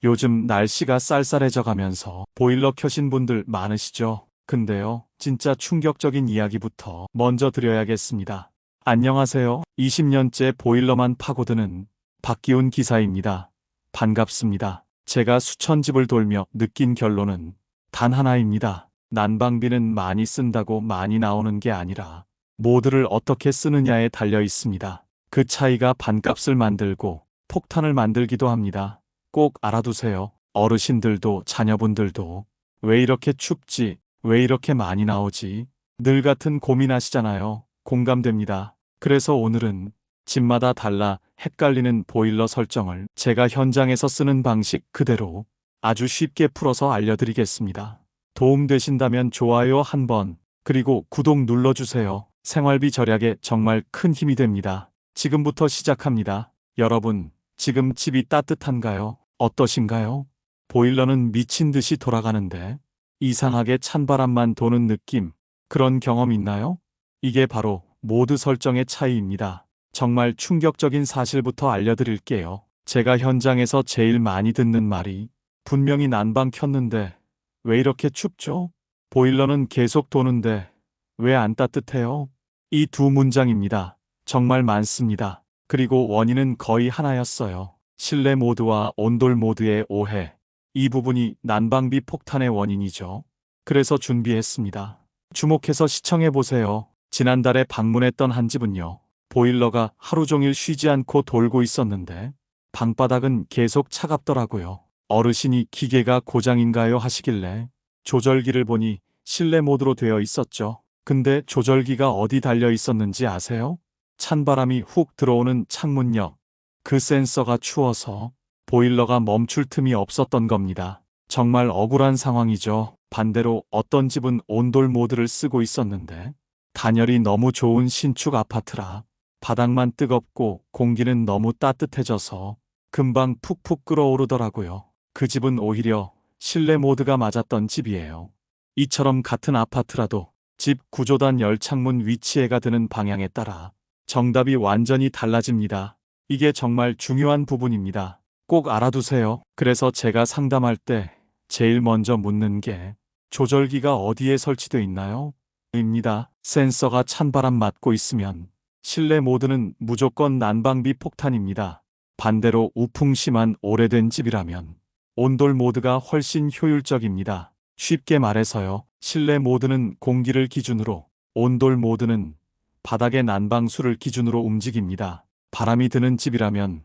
요즘 날씨가 쌀쌀해져 가면서 보일러 켜신 분들 많으시죠? 근데요, 진짜 충격적인 이야기부터 먼저 드려야겠습니다. 안녕하세요. 20년째 보일러만 파고드는 박기훈 기사입니다. 반갑습니다. 제가 수천 집을 돌며 느낀 결론은 단 하나입니다. 난방비는 많이 쓴다고 많이 나오는 게 아니라 모드를 어떻게 쓰느냐에 달려 있습니다. 그 차이가 반값을 만들고 폭탄을 만들기도 합니다. 꼭 알아두세요. 어르신들도 자녀분들도 왜 이렇게 춥지? 왜 이렇게 많이 나오지? 늘 같은 고민하시잖아요. 공감됩니다. 그래서 오늘은 집마다 달라 헷갈리는 보일러 설정을 제가 현장에서 쓰는 방식 그대로 아주 쉽게 풀어서 알려드리겠습니다. 도움되신다면 좋아요 한번, 그리고 구독 눌러주세요. 생활비 절약에 정말 큰 힘이 됩니다. 지금부터 시작합니다. 여러분, 지금 집이 따뜻한가요? 어떠신가요? 보일러는 미친 듯이 돌아가는데 이상하게 찬바람만 도는 느낌, 그런 경험 있나요? 이게 바로 모드 설정의 차이입니다. 정말 충격적인 사실부터 알려드릴게요. 제가 현장에서 제일 많이 듣는 말이 분명히 난방 켰는데 왜 이렇게 춥죠? 보일러는 계속 도는데 왜 안 따뜻해요? 이 두 문장입니다. 정말 많습니다. 그리고 원인은 거의 하나였어요. 실내 모드와 온돌 모드의 오해. 이 부분이 난방비 폭탄의 원인이죠. 그래서 준비했습니다. 주목해서 시청해보세요. 지난달에 방문했던 한 집은요, 보일러가 하루 종일 쉬지 않고 돌고 있었는데 방바닥은 계속 차갑더라고요. 어르신이 기계가 고장인가요 하시길래 조절기를 보니 실내 모드로 되어 있었죠. 근데 조절기가 어디 달려 있었는지 아세요? 찬바람이 훅 들어오는 창문역. 그 센서가 추워서 보일러가 멈출 틈이 없었던 겁니다. 정말 억울한 상황이죠. 반대로 어떤 집은 온돌 모드를 쓰고 있었는데 단열이 너무 좋은 신축 아파트라 바닥만 뜨겁고 공기는 너무 따뜻해져서 금방 푹푹 끓어오르더라고요. 그 집은 오히려 실내 모드가 맞았던 집이에요. 이처럼 같은 아파트라도 집 구조단 열창문 위치에가 드는 방향에 따라 정답이 완전히 달라집니다. 이게 정말 중요한 부분입니다. 꼭 알아두세요. 그래서 제가 상담할 때 제일 먼저 묻는 게 조절기가 어디에 설치되어 있나요? 입니다. 센서가 찬바람 맞고 있으면 실내 모드는 무조건 난방비 폭탄입니다. 반대로 우풍 심한 오래된 집이라면 온돌 모드가 훨씬 효율적입니다. 쉽게 말해서요, 실내 모드는 공기를 기준으로, 온돌 모드는 바닥의 난방수를 기준으로 움직입니다. 바람이 드는 집이라면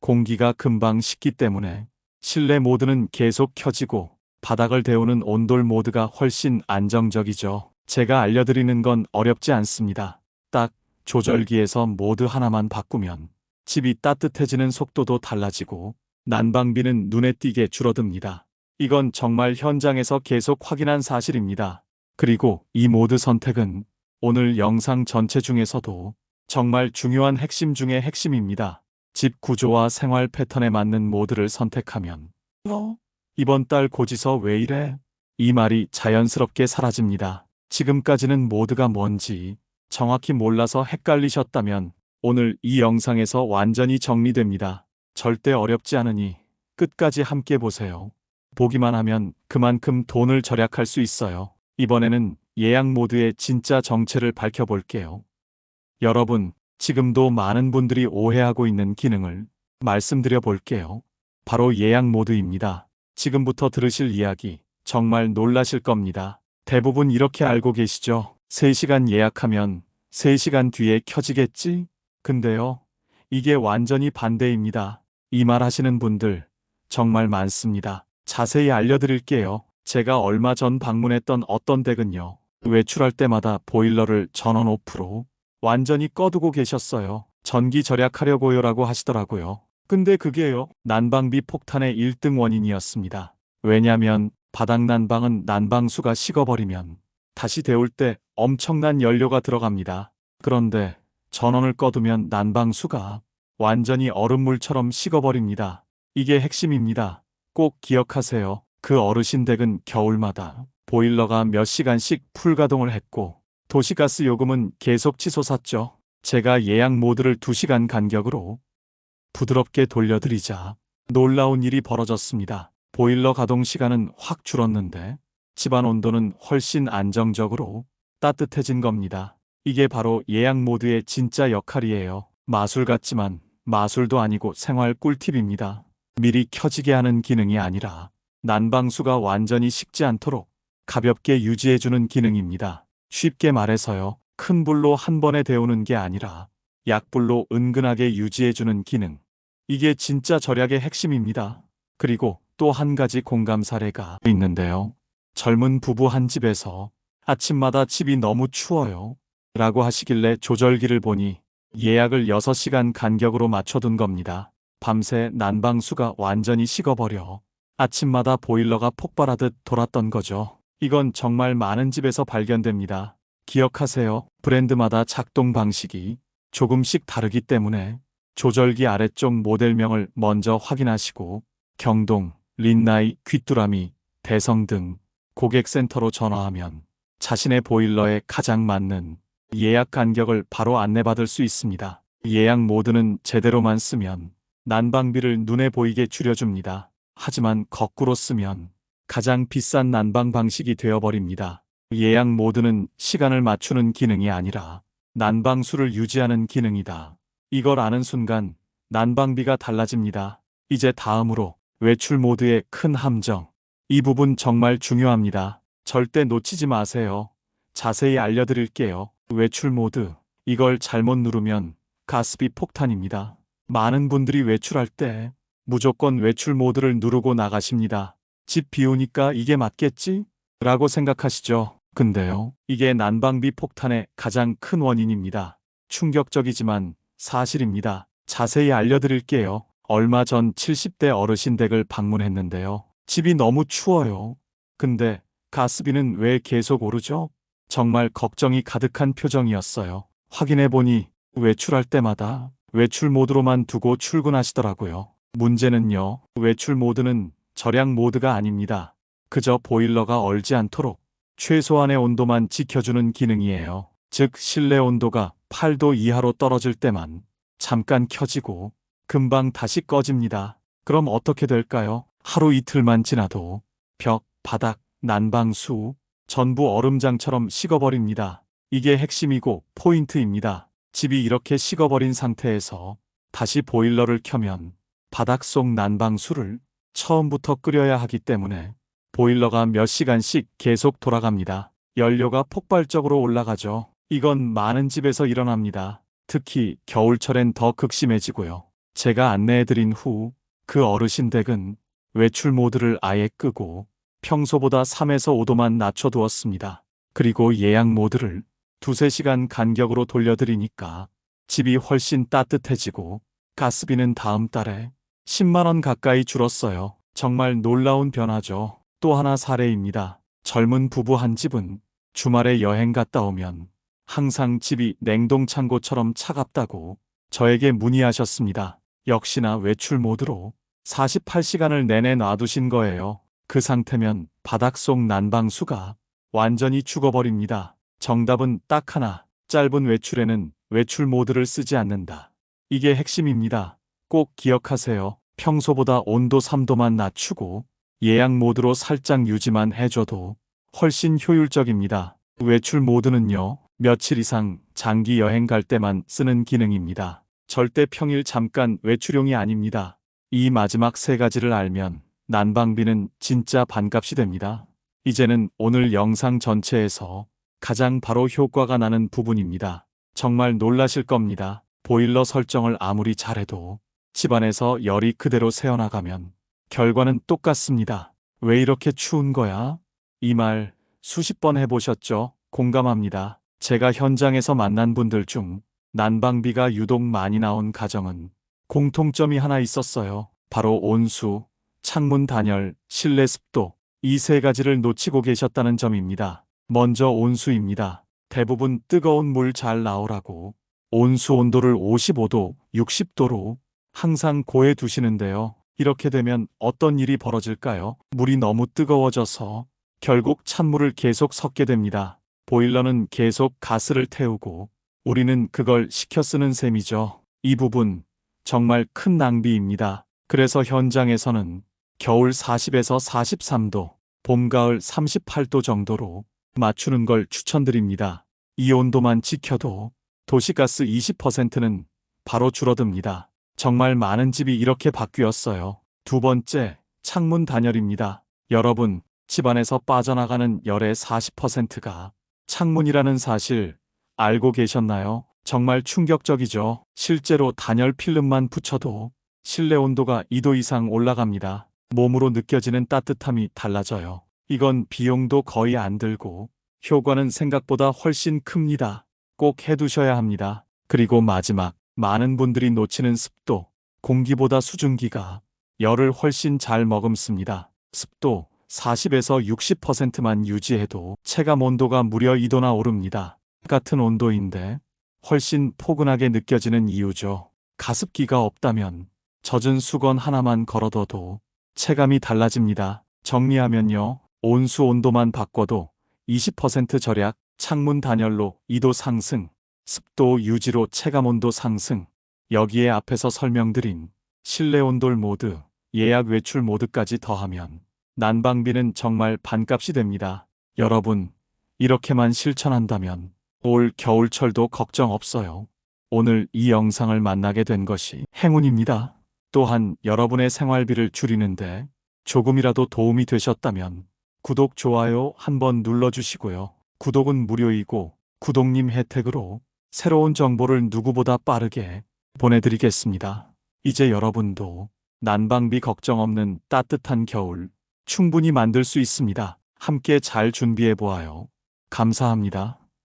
공기가 금방 식기 때문에 실내 모드는 계속 켜지고 바닥을 데우는 온돌 모드가 훨씬 안정적이죠. 제가 알려드리는 건 어렵지 않습니다. 딱 조절기에서 모드 하나만 바꾸면 집이 따뜻해지는 속도도 달라지고 난방비는 눈에 띄게 줄어듭니다. 이건 정말 현장에서 계속 확인한 사실입니다. 그리고 이 모드 선택은 오늘 영상 전체 중에서도 정말 중요한 핵심 중의 핵심입니다. 집 구조와 생활 패턴에 맞는 모드를 선택하면 이번 달 고지서 왜 이래? 이 말이 자연스럽게 사라집니다. 지금까지는 모드가 뭔지 정확히 몰라서 헷갈리셨다면 오늘 이 영상에서 완전히 정리됩니다. 절대 어렵지 않으니 끝까지 함께 보세요. 보기만 하면 그만큼 돈을 절약할 수 있어요. 이번에는 예약 모드의 진짜 정체를 밝혀볼게요. 여러분, 지금도 많은 분들이 오해하고 있는 기능을 말씀드려 볼게요. 바로 예약 모드입니다. 지금부터 들으실 이야기 정말 놀라실 겁니다. 대부분 이렇게 알고 계시죠? 3시간 예약하면 3시간 뒤에 켜지겠지? 근데요, 이게 완전히 반대입니다. 이 말 하시는 분들 정말 많습니다. 자세히 알려드릴게요. 제가 얼마 전 방문했던 어떤 댁은요, 외출할 때마다 보일러를 전원 오프로 완전히 꺼두고 계셨어요. 전기 절약하려고요라고 하시더라고요. 근데 그게요, 난방비 폭탄의 1등 원인이었습니다. 왜냐면 바닥 난방은 난방수가 식어버리면 다시 데울 때 엄청난 연료가 들어갑니다. 그런데 전원을 꺼두면 난방수가 완전히 얼음물처럼 식어버립니다. 이게 핵심입니다. 꼭 기억하세요. 그 어르신 댁은 겨울마다 보일러가 몇 시간씩 풀가동을 했고 도시가스 요금은 계속 치솟았죠. 제가 예약 모드를 2시간 간격으로 부드럽게 돌려드리자 놀라운 일이 벌어졌습니다. 보일러 가동 시간은 확 줄었는데 집안 온도는 훨씬 안정적으로 따뜻해진 겁니다. 이게 바로 예약 모드의 진짜 역할이에요. 마술 같지만 마술도 아니고 생활 꿀팁입니다. 미리 켜지게 하는 기능이 아니라 난방수가 완전히 식지 않도록 가볍게 유지해주는 기능입니다. 쉽게 말해서요. 큰 불로 한 번에 데우는 게 아니라 약불로 은근하게 유지해주는 기능. 이게 진짜 절약의 핵심입니다. 그리고 또 한 가지 공감 사례가 있는데요. 젊은 부부 한 집에서 아침마다 집이 너무 추워요 라고 하시길래 조절기를 보니 예약을 6시간 간격으로 맞춰둔 겁니다. 밤새 난방수가 완전히 식어버려 아침마다 보일러가 폭발하듯 돌았던 거죠. 이건 정말 많은 집에서 발견됩니다. 기억하세요. 브랜드마다 작동 방식이 조금씩 다르기 때문에 조절기 아래쪽 모델명을 먼저 확인하시고 경동, 린나이, 귀뚜라미, 대성 등 고객센터로 전화하면 자신의 보일러에 가장 맞는 예약 간격을 바로 안내받을 수 있습니다. 예약 모드는 제대로만 쓰면 난방비를 눈에 보이게 줄여줍니다. 하지만 거꾸로 쓰면 가장 비싼 난방 방식이 되어버립니다. 예약 모드는 시간을 맞추는 기능이 아니라 난방수를 유지하는 기능이다. 이걸 아는 순간 난방비가 달라집니다. 이제 다음으로 외출 모드의 큰 함정. 이 부분 정말 중요합니다. 절대 놓치지 마세요. 자세히 알려드릴게요. 외출 모드. 이걸 잘못 누르면 가스비 폭탄입니다. 많은 분들이 외출할 때 무조건 외출 모드를 누르고 나가십니다. 집 비우니까 이게 맞겠지? 라고 생각하시죠. 근데요, 이게 난방비 폭탄의 가장 큰 원인입니다. 충격적이지만 사실입니다. 자세히 알려드릴게요. 얼마 전 70대 어르신 댁을 방문했는데요. 집이 너무 추워요. 근데 가스비는 왜 계속 오르죠? 정말 걱정이 가득한 표정이었어요. 확인해보니 외출할 때마다 외출 모드로만 두고 출근하시더라고요. 문제는요, 외출 모드는 절약 모드가 아닙니다. 그저 보일러가 얼지 않도록 최소한의 온도만 지켜주는 기능이에요. 즉 실내 온도가 8도 이하로 떨어질 때만 잠깐 켜지고 금방 다시 꺼집니다. 그럼 어떻게 될까요? 하루 이틀만 지나도 벽, 바닥, 난방수 전부 얼음장처럼 식어버립니다. 이게 핵심이고 포인트입니다. 집이 이렇게 식어버린 상태에서 다시 보일러를 켜면 바닥 속 난방수를 처음부터 끓여야 하기 때문에 보일러가 몇 시간씩 계속 돌아갑니다. 연료가 폭발적으로 올라가죠. 이건 많은 집에서 일어납니다. 특히 겨울철엔 더 극심해지고요. 제가 안내해드린 후 그 어르신 댁은 외출 모드를 아예 끄고 평소보다 3에서 5도만 낮춰두었습니다. 그리고 예약 모드를 2~3시간 간격으로 돌려드리니까 집이 훨씬 따뜻해지고 가스비는 다음 달에 10만 원 가까이 줄었어요. 정말 놀라운 변화죠. 또 하나 사례입니다. 젊은 부부 한 집은 주말에 여행 갔다 오면 항상 집이 냉동창고처럼 차갑다고 저에게 문의하셨습니다. 역시나 외출 모드로 48시간을 내내 놔두신 거예요. 그 상태면 바닥 속 난방수가 완전히 죽어버립니다. 정답은 딱 하나. 짧은 외출에는 외출 모드를 쓰지 않는다. 이게 핵심입니다. 꼭 기억하세요. 평소보다 온도 3도만 낮추고 예약 모드로 살짝 유지만 해줘도 훨씬 효율적입니다. 외출 모드는요, 며칠 이상 장기 여행 갈 때만 쓰는 기능입니다. 절대 평일 잠깐 외출용이 아닙니다. 이 마지막 3가지를 알면 난방비는 진짜 반값이 됩니다. 이제는 오늘 영상 전체에서 가장 바로 효과가 나는 부분입니다. 정말 놀라실 겁니다. 보일러 설정을 아무리 잘해도 집안에서 열이 그대로 새어나가면 결과는 똑같습니다. 왜 이렇게 추운 거야? 이 말 수십 번 해보셨죠? 공감합니다. 제가 현장에서 만난 분들 중 난방비가 유독 많이 나온 가정은 공통점이 하나 있었어요. 바로 온수, 창문 단열, 실내 습도, 이 3가지를 놓치고 계셨다는 점입니다. 먼저 온수입니다. 대부분 뜨거운 물 잘 나오라고 온수 온도를 55도, 60도로 항상 고해 두시는데요. 이렇게 되면 어떤 일이 벌어질까요? 물이 너무 뜨거워져서 결국 찬물을 계속 섞게 됩니다. 보일러는 계속 가스를 태우고 우리는 그걸 식혀 쓰는 셈이죠. 이 부분 정말 큰 낭비입니다. 그래서 현장에서는 겨울 40에서 43도, 봄, 가을 38도 정도로 맞추는 걸 추천드립니다. 이 온도만 지켜도 도시가스 20%는 바로 줄어듭니다. 정말 많은 집이 이렇게 바뀌었어요. 두 번째, 창문 단열입니다. 여러분, 집안에서 빠져나가는 열의 40%가 창문이라는 사실 알고 계셨나요? 정말 충격적이죠. 실제로 단열 필름만 붙여도 실내 온도가 2도 이상 올라갑니다. 몸으로 느껴지는 따뜻함이 달라져요. 이건 비용도 거의 안 들고 효과는 생각보다 훨씬 큽니다. 꼭 해두셔야 합니다. 그리고 마지막, 많은 분들이 놓치는 습도. 공기보다 수증기가 열을 훨씬 잘 머금습니다. 습도 40에서 60%만 유지해도 체감 온도가 무려 2도나 오릅니다. 같은 온도인데 훨씬 포근하게 느껴지는 이유죠. 가습기가 없다면 젖은 수건 하나만 걸어둬도 체감이 달라집니다. 정리하면요. 온수 온도만 바꿔도 20% 절약, 창문 단열로 2도 상승, 습도 유지로 체감 온도 상승, 여기에 앞에서 설명드린 실내 온돌 모드, 예약 외출 모드까지 더하면 난방비는 정말 반값이 됩니다. 여러분, 이렇게만 실천한다면 올 겨울철도 걱정 없어요. 오늘 이 영상을 만나게 된 것이 행운입니다. 또한 여러분의 생활비를 줄이는데 조금이라도 도움이 되셨다면 구독, 좋아요 한번 눌러주시고요. 구독은 무료이고 구독님 혜택으로 새로운 정보를 누구보다 빠르게 보내드리겠습니다. 이제 여러분도 난방비 걱정 없는 따뜻한 겨울 충분히 만들 수 있습니다. 함께 잘 준비해 보아요. 감사합니다.